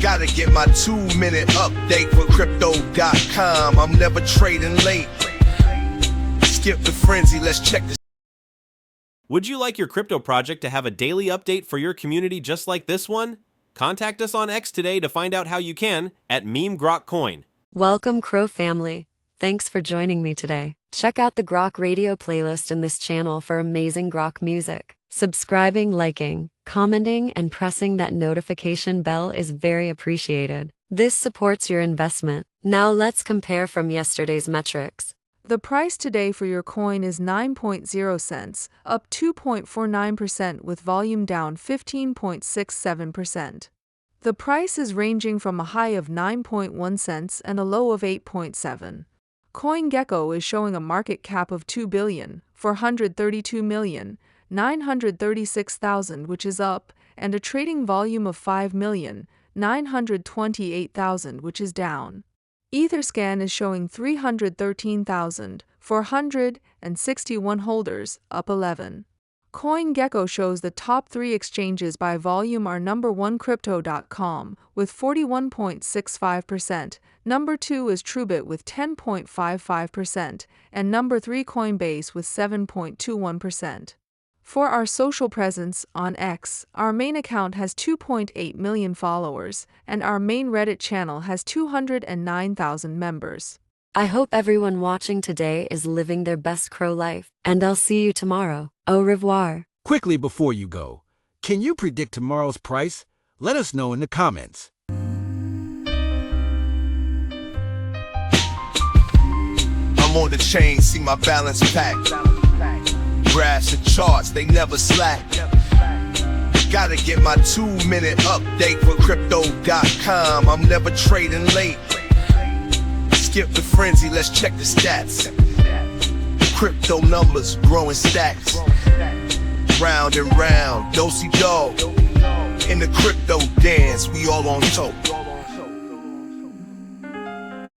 Gotta get my 2-minute update with crypto.com. I'm never trading late. Skip the frenzy, let's check this. Would you like your crypto project to have a daily update for your community just like this one? Contact us on X today to find out how you can at @MemeGrokCoin. Welcome, CRO family. Thanks for joining me today. Check out the GROKRadio playlist in this channel for amazing Grok music. Subscribing, liking, commenting, and pressing that notification bell is very appreciated. This supports your investment. Now let's compare from yesterday's metrics. The price today for your coin is 9.0 cents, up 2.49% with volume down 15.67%. The price is ranging from a high of 9.1 cents and a low of 8.7. CoinGecko is showing a market cap of 2,432,936,000, which is up, and a trading volume of 5,928,000, which is down. Etherscan is showing 313,461 holders, up 11. CoinGecko shows the top 3 exchanges by volume are number 1 Crypto.com with 41.65%, number 2 is Truebit with 10.55%, and number 3 Coinbase with 7.21%. For our social presence on X, our main account has 2.8 million followers, and our main Reddit channel has 209,000 members. I hope everyone watching today is living their best CRO life, and I'll see you tomorrow. Au revoir. Quickly before you go, can you predict tomorrow's price? Let us know in the comments. I'm on the chain, see my balance packed. Graphs and charts, they never slack. Gotta get my 2-minute update with crypto.com. I'm never trading late. Skip the frenzy, let's check the stats. Crypto numbers, growing stacks. Round and round, do-si-do. In the crypto dance, we all on top.